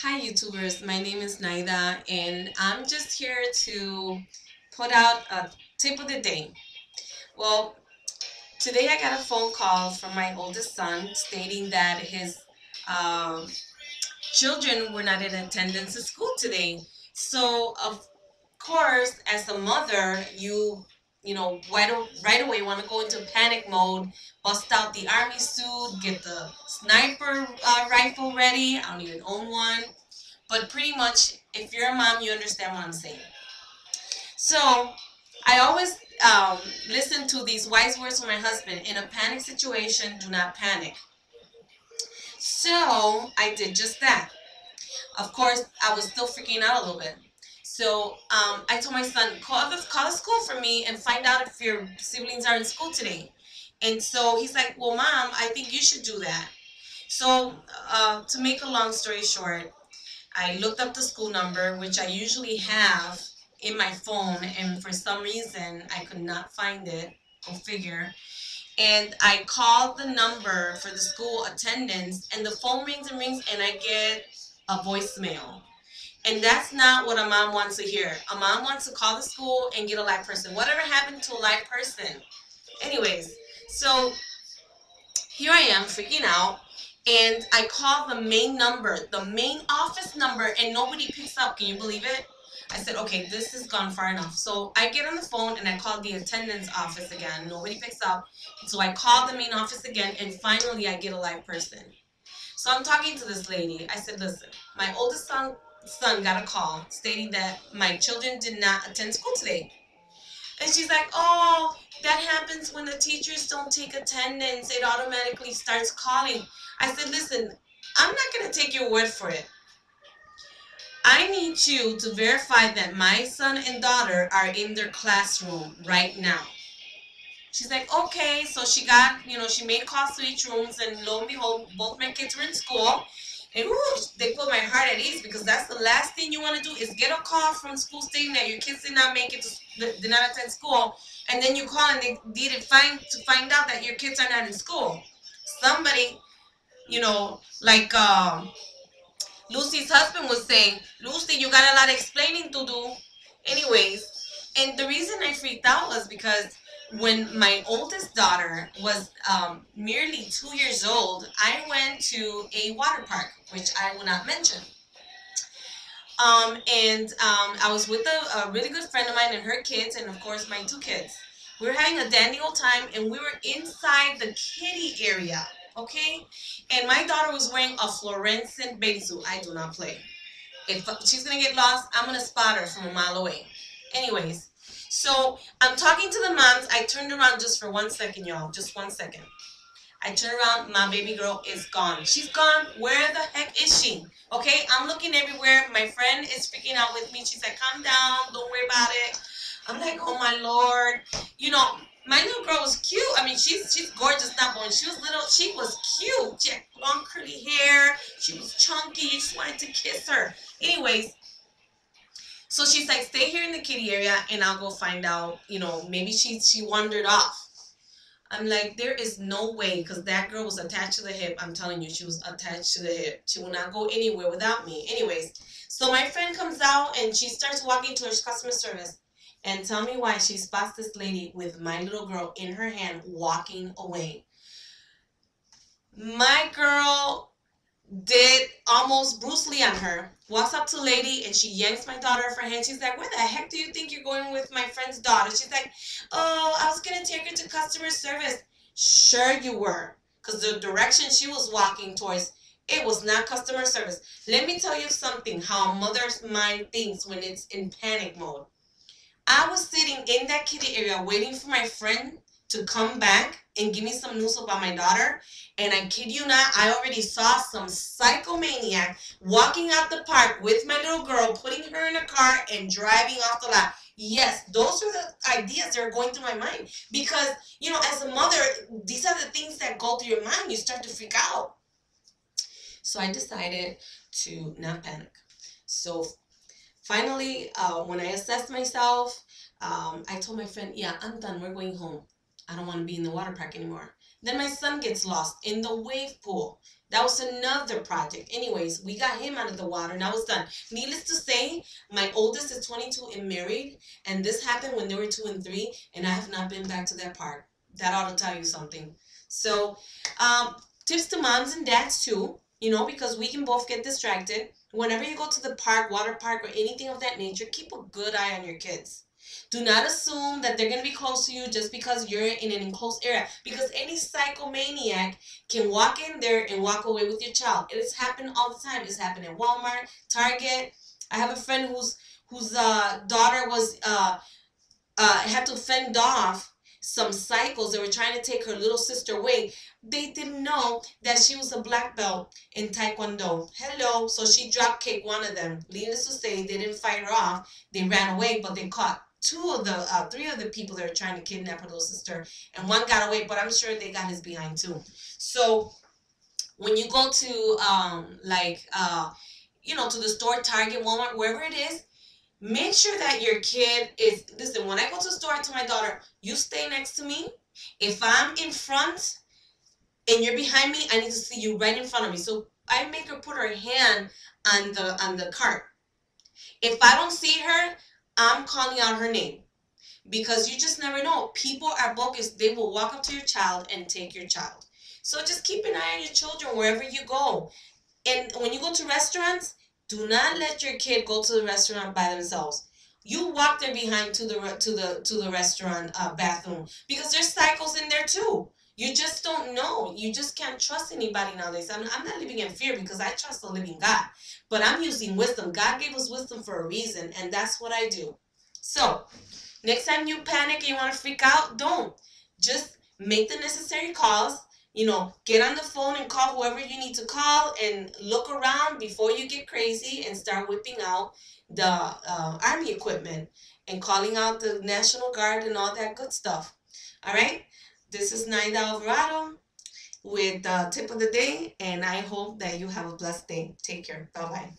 Hi YouTubers, my name is Naida and I'm just here to put out a tip of the day. Well, today I got a phone call from my oldest son stating that his um children were not in attendance at school today. So of course, as a mother, you know right away want to go into panic mode, bust out the army suit, get the sniper rifle ready. I don't even own one. But pretty much, if you're a mom, you understand what I'm saying. So I always listen to these wise words from my husband. In a panic situation, do not panic. So I did just that. Of course, I was still freaking out a little bit. So I told my son, call the school for me and find out if your siblings are in school today. And so he's like, well, mom, I think you should do that. So to make a long story short, I looked up the school number, which I usually have in my phone, and for some reason I could not find it. Go figure. And I called the number for the school attendance, and the phone rings and rings, and I get a voicemail. And that's not what a mom wants to hear. A mom wants to call the school and get a live person. Whatever happened to a live person? Anyways, so here I am freaking out, and I call the main number, the main office number, and nobody picks up. Can you believe it? I said, okay, this has gone far enough. So I get on the phone and I call the attendance office again. Nobody picks up. So I call the main office again, and finally I get a live person. So I'm talking to this lady. I said, listen, my oldest son got a call stating that my children did not attend school today. And she's like, oh, that happens when the teachers don't take attendance. It automatically starts calling. I said, listen, I'm not going to take your word for it. I need you to verify that my son and daughter are in their classroom right now. She's like, okay. So she got, she made calls to each rooms, and lo and behold, both my kids were in school. And ooh, they put my heart at ease, because that's the last thing you want to do is get a call from school stating that your kids did not make it did not attend school, and then you call and they didn't find out that your kids are not in school. Somebody, like Lucy's husband was saying, Lucy, you got a lot of explaining to do. Anyways, and the reason I freaked out was because when my oldest daughter was merely 2 years old, I went to a water park, which I will not mention. And I was with a really good friend of mine and her kids, and of course my two kids. We were having a dandy old time, and we were inside the kiddie area, okay? And my daughter was wearing a fluorescent bathing suit. I do not play. If she's gonna get lost, I'm gonna spot her from a mile away. Anyways, so I'm talking to the moms. I turned around just for 1 second, y'all. Just 1 second. I turn around, my baby girl is gone. She's gone. Where the heck is she? Okay, I'm looking everywhere. My friend is freaking out with me. She's like, calm down, don't worry about it. I'm like, oh my Lord. My little girl was cute. I mean, she's gorgeous now, but when she was little, she was cute. She had long curly hair. She was chunky. You just wanted to kiss her. Anyways, so she's like, stay here in the kitty area and I'll go find out, maybe she wandered off. I'm like, there is no way, because that girl was attached to the hip. I'm telling you, she was attached to the hip. She will not go anywhere without me. Anyways, so my friend comes out and she starts walking towards customer service. And tell me why she spots this lady with my little girl in her hand walking away. My girl did almost Bruce Lee on her. Walks up to the lady and she yanks my daughter off her hand. She's like, where the heck do you think you're going with my friend's daughter? She's like, oh, I was going to take her to customer service. Sure you were. Because the direction she was walking towards, it was not customer service. Let me tell you something, how a mother's mind thinks when it's in panic mode. I was sitting in that kitty area waiting for my friend to come back and give me some news about my daughter. And I kid you not, I already saw some psychomaniac walking out the park with my little girl, putting her in a car and driving off the lot. Yes, those are the ideas that are going through my mind. Because, as a mother, these are the things that go through your mind. You start to freak out. So I decided to not panic. So finally, when I assessed myself, I told my friend, yeah, I'm done. We're going home. I don't want to be in the water park anymore. Then my son gets lost in the wave pool. That was another project. Anyways, we got him out of the water and I was done. Needless to say, my oldest is 22 and married, and this happened when they were 2 and 3, and I have not been back to that park. That ought to tell you something. So, tips to moms and dads too, because we can both get distracted. Whenever you go to the park, water park, or anything of that nature, keep a good eye on your kids. Do not assume that they're going to be close to you just because you're in an enclosed area. Because any psychomaniac can walk in there and walk away with your child. It has happened all the time. It's happened at Walmart, Target. I have a friend whose daughter was had to fend off some cycles that were trying to take her little sister away. They didn't know that she was a black belt in Taekwondo. Hello. So she drop kicked one of them. Needless to say, they didn't fight her off. They ran away, but they caught three of the people that were trying to kidnap her little sister, and one got away, but I'm sure they got his behind too. So when you go to to the store, Target, Walmart, wherever it is, make sure that your kid is, listen, when I go to the store, I tell my daughter, you stay next to me. If I'm in front and you're behind me, I need to see you right in front of me. So I make her put her hand on the cart. If I don't see her, I'm calling out her name, because you just never know. People are bogus. They will walk up to your child and take your child. So just keep an eye on your children wherever you go. And when you go to restaurants, do not let your kid go to the restaurant by themselves. You walk their behind to the restaurant bathroom, because there's cycles in there too. You just don't know. You just can't trust anybody nowadays. I'm not living in fear, because I trust the living God. But I'm using wisdom. God gave us wisdom for a reason, and that's what I do. So, next time you panic and you want to freak out, don't. Just make the necessary calls. Get on the phone and call whoever you need to call, and look around before you get crazy and start whipping out the army equipment and calling out the National Guard and all that good stuff. All right? This is Naida Alvarado with the tip of the day, and I hope that you have a blessed day. Take care. Bye-bye.